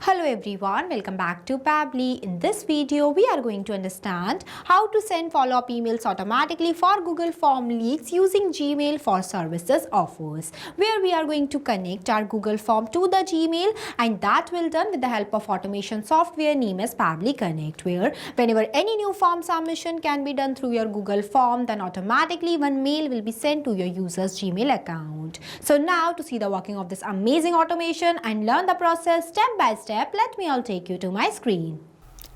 Hello everyone, welcome back to Pabbly. In this video, we are going to understand how to send follow-up emails automatically for Google Form leads using Gmail for services offers, where we are going to connect our Google Form to the Gmail, and that will be done with the help of automation software named as Pabbly Connect, where whenever any new form submission can be done through your Google Form, then automatically one mail will be sent to your user's Gmail account. So now to see the working of this amazing automation and learn the process step by step, let me all take you to my screen.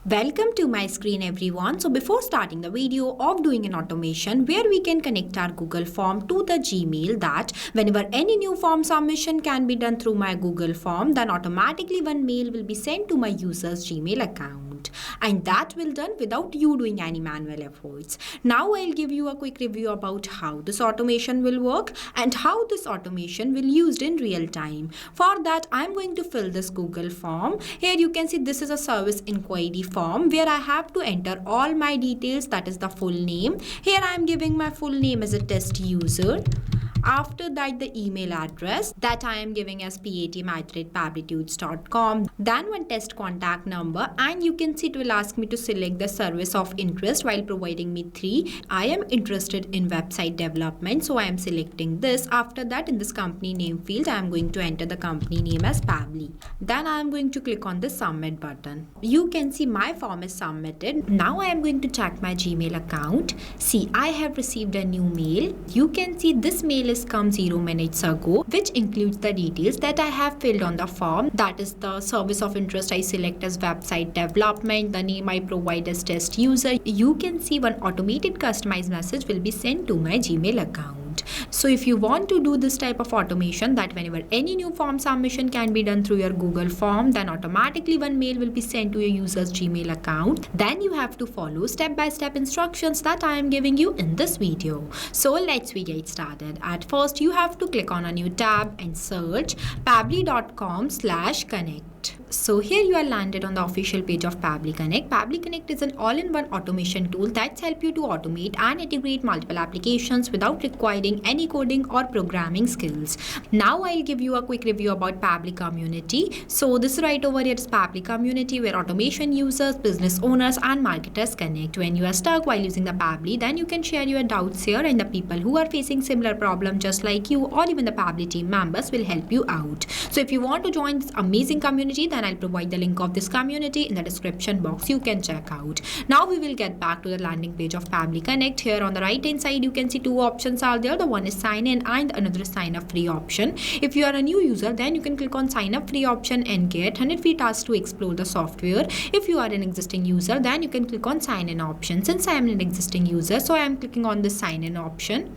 Welcome to my screen everyone. So before starting the video of doing an automation where we can connect our Google Form to the Gmail, that whenever any new form submission can be done through my Google Form, then automatically one mail will be sent to my user's Gmail account, and that will be done without you doing any manual efforts. Now I'll give you a quick review about how this automation will work and how this automation will be used in real time. For that, I'm going to fill this Google Form. Here you can see this is a service inquiry form where I have to enter all my details, that is the full name. Here I am giving my full name as a test user. After that, the email address that I am giving as patm@pabblytudes.com. Then one test contact number, and you can see it will ask me to select the service of interest while providing me 3. I am interested in website development, so I am selecting this. After that, in this company name field, I am going to enter the company name as Pabbly. Then I am going to click on the submit button. You can see my form is submitted. Now I am going to check my Gmail account. See, I have received a new mail. You can see this mail is come 0 minutes ago, which includes the details that I have filled on the form. That is the service of interest I select as website development, the name I provide as test user. You can see one automated customized message will be sent to my Gmail account. So if you want to do this type of automation, that whenever any new form submission can be done through your Google Form, then automatically one mail will be sent to your user's Gmail account. Then you have to follow step-by-step instructions that I am giving you in this video. So let's get started. At first, you have to click on a new tab and search pabbly.com/connect. So here you are landed on the official page of Pabbly Connect. Pabbly Connect is an all-in-one automation tool that's help you to automate and integrate multiple applications without requiring any coding or programming skills. Now I'll give you a quick review about Pabbly Community. So this right over here is Pabbly Community, where automation users, business owners and marketers connect. When you are stuck while using the Pabbly, then you can share your doubts here, and the people who are facing similar problem just like you, or even the Pabbly team members, will help you out. So if you want to join this amazing community, then I'll provide the link of this community in the description box. You can check out. Now we will get back to the landing page of Pabbly Connect. Here on the right hand side, you can see two options are there. The one is sign in and another is sign up free option. If you are a new user, then you can click on sign up free option and get 100 free tasks to explore the software. If you are an existing user, then you can click on sign in option. Since I am an existing user, so I am clicking on the sign in option.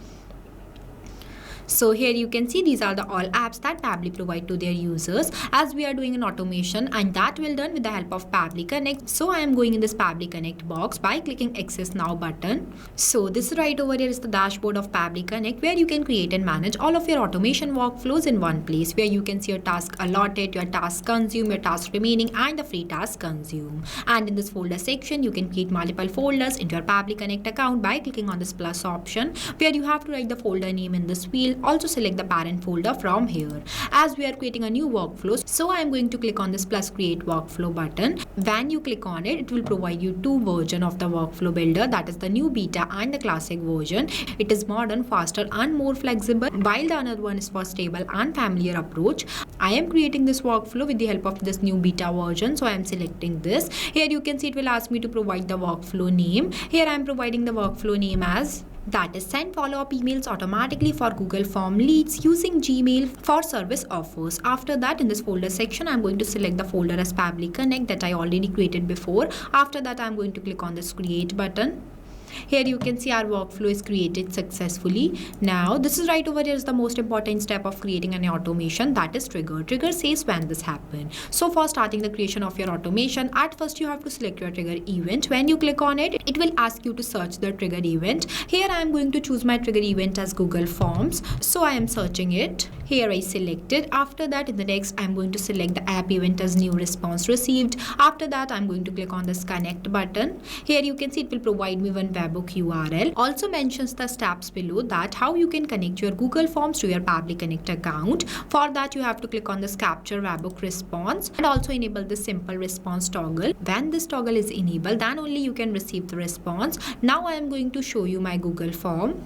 So here you can see these are the all apps that Pabbly provide to their users, as we are doing an automation, and that will done with the help of Pabbly Connect. So I am going in this Pabbly Connect box by clicking Access Now button. So this right over here is the dashboard of Pabbly Connect, where you can create and manage all of your automation workflows in one place, where you can see your task allotted, your task consume, your task remaining, and the free task consume. And in this folder section, you can create multiple folders into your Pabbly Connect account by clicking on this plus option, where you have to write the folder name in this field. Also select the parent folder from here, as we are creating a new workflow. So I am going to click on this plus create workflow button. When you click on it, it will provide you two versions of the workflow builder, that is the new beta and the classic version. It is modern, faster and more flexible, while the another one is for stable and familiar approach. I am creating this workflow with the help of this new beta version, so I am selecting this. Here you can see it will ask me to provide the workflow name. Here I am providing the workflow name as, that is, send follow-up emails automatically for Google Form leads using Gmail for service offers. After that, in this folder section, I'm going to select the folder as Pabbly Connect that I already created before. After that, I'm going to click on this create button. Here you can see our workflow is created successfully. Now this is right over here is the most important step of creating an automation, that is trigger. Trigger says when this happens. So for starting the creation of your automation, at first you have to select your trigger event. When you click on it, it will ask you to search the trigger event. Here I am going to choose my trigger event as Google Forms. So I am searching it. Here I selected. After that, in the next, I'm going to select the app event as new response received. After that, I'm going to click on this connect button. Here you can see it will provide me one webhook URL. Also mentions the steps below that how you can connect your Google Forms to your Pabbly Connect account. For that, you have to click on this capture webhook response and also enable the simple response toggle. When this toggle is enabled, then only you can receive the response. Now I am going to show you my Google form.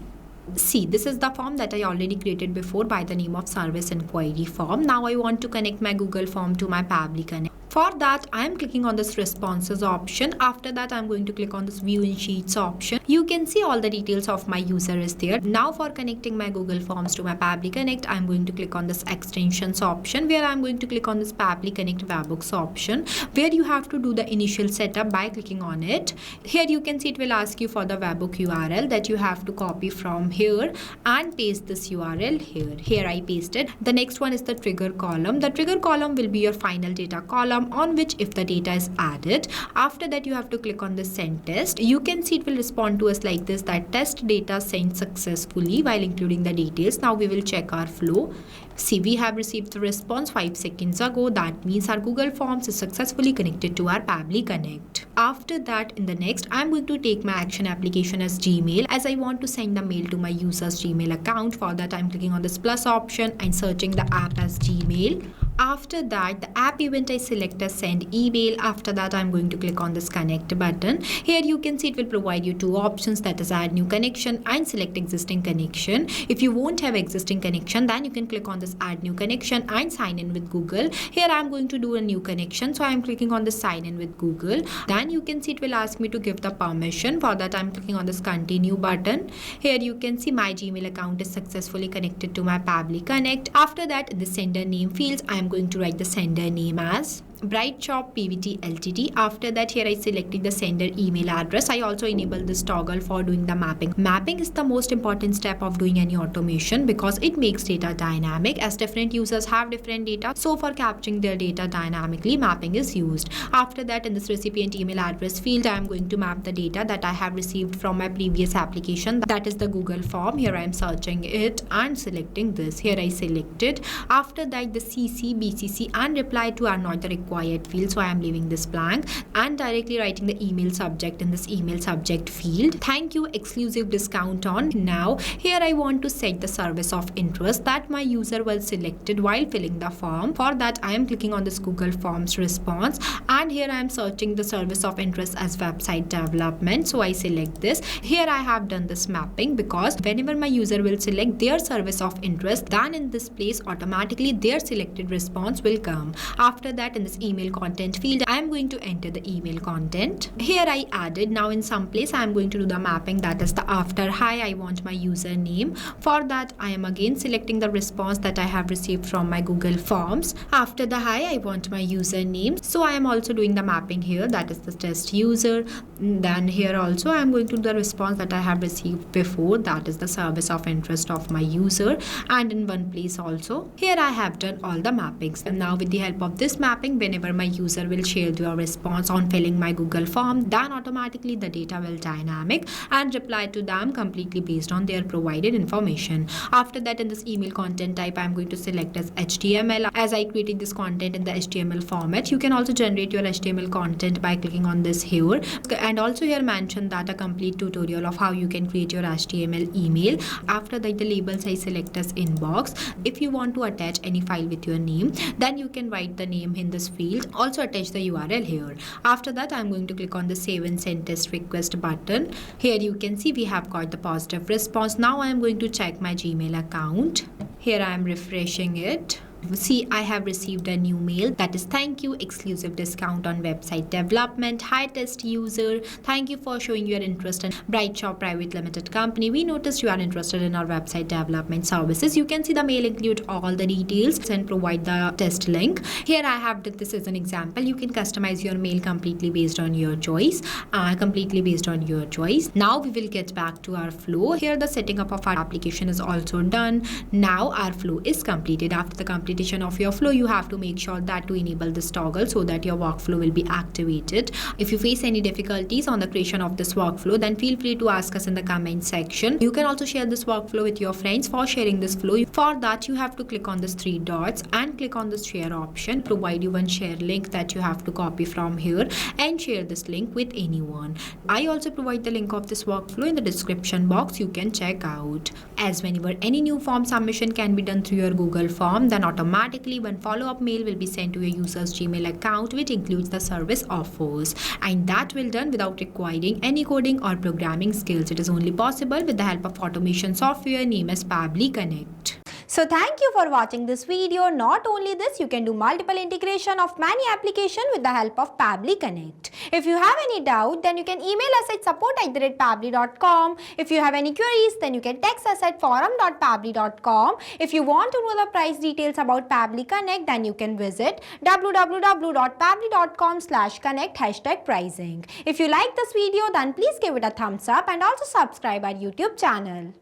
See, this is the form that I already created before by the name of service inquiry form. Now I want to connect my Google form to my Pabbly Connect. For that, I am clicking on this responses option. After that, I am going to click on this view in sheets option. You can see all the details of my user is there. Now for connecting my Google Forms to my Pabbly Connect, I am going to click on this extensions option, where I am going to click on this Pabbly Connect webhooks option, where you have to do the initial setup by clicking on it. Here you can see it will ask you for the webhook URL that you have to copy from here and paste this URL here. Here I pasted. The next one is the trigger column. The trigger column will be your final data column, on which if the data is added. After that, you have to click on the send test. You can see it will respond to us like this, that test data sent successfully while including the details. Now we will check our flow. See, we have received the response 5 seconds ago. That means our Google Forms is successfully connected to our Pabbly Connect. After that, in the next, I'm going to take my action application as Gmail, as I want to send the mail to my user's Gmail account. For that, I'm clicking on this plus option and searching the app as Gmail. After that, the app event I select as send email. After that, I'm going to click on this connect button. Here you can see it will provide you two options, that is add new connection and select existing connection. If you won't have existing connection, then you can click on this add new connection and sign in with Google. Here I'm going to do a new connection, so I'm clicking on the sign in with Google. Then you can see it will ask me to give the permission. For that, I'm clicking on this continue button. Here you can see my Gmail account is successfully connected to my Pabbly Connect. After that, in the sender name fields, I'm going to write the sender name as Bright Shop PVT Ltd. After that, here I selected the sender email address. I also enabled this toggle for doing the mapping. Mapping is the most important step of doing any automation because it makes data dynamic, as different users have different data. So for capturing their data dynamically, mapping is used. After that, in this recipient email address field, I am going to map the data that I have received from my previous application, that is the Google form. Here I am searching it and selecting this. Here I selected. After that, the CC, BCC and reply to are not the required field, so I am leaving this blank and directly writing the email subject in this email subject field. Thank you, exclusive discount on. Now here I want to set the service of interest that my user was selected while filling the form. For that, I am clicking on this Google Forms response and here I am searching the service of interest as website development, so I select this. Here I have done this mapping because whenever my user will select their service of interest, then in this place automatically their selected response will come. After that, in this email content field, I am going to enter the email content. Here I added. Now in some place I am going to do the mapping, that is the after hi I want my username. For that, I am again selecting the response that I have received from my Google Forms. After the hi I want my username, so I am also doing the mapping here, that is the test user. Then here also I am going to do the response that I have received before, that is the service of interest of my user. And in one place also, here I have done all the mappings. And now with the help of this mapping, whenever my user will share their response on filling my Google form, then automatically the data will dynamic and reply to them completely based on their provided information. After that, in this email content type, I am going to select as HTML, as I created this content in the HTML format. You can also generate your HTML content by clicking on this here, and also here mention that a complete tutorial of how you can create your HTML email. After that, the labels I select as inbox. If you want to attach any file with your name, then you can write the name in this field. Also attach the URL here. After that, I'm going to click on the save and send test request button. Here you can see we have got the positive response. Now I am going to check my Gmail account. Here I am refreshing it. See, I have received a new mail, that is thank you, exclusive discount on website development. Hi test user, thank you for showing your interest in Bright Shop Private Limited Company. We noticed you are interested in our website development services. You can see the mail include all the details and provide the test link. Here I have that this is an example. You can customize your mail completely based on your choice. Now we will get back to our flow. Here the setting up of our application is also done. Now our flow is completed. After the completion completion of your flow, you have to make sure that to enable this toggle so that your workflow will be activated. If you face any difficulties on the creation of this workflow, then feel free to ask us in the comment section. You can also share this workflow with your friends for sharing this flow. For that, you have to click on this three dots and click on this share option. Provide you one share link that you have to copy from here and share this link with anyone. I also provide the link of this workflow in the description box. You can check out. As whenever any new form submission can be done through your Google form, then automatically one follow-up mail will be sent to your user's Gmail account, which includes the service offers, and that will done without requiring any coding or programming skills. It is only possible with the help of automation software named as Pabbly Connect. So thank you for watching this video. Not only this, you can do multiple integration of many applications with the help of Pabbly Connect. If you have any doubt, then you can email us at support@pabbly.com. If you have any queries, then you can text us at forum.pabbly.com. If you want to know the price details about Pabbly Connect, then you can visit www.pabbly.com/connect #pricing. If you like this video, then please give it a thumbs up and also subscribe our YouTube channel.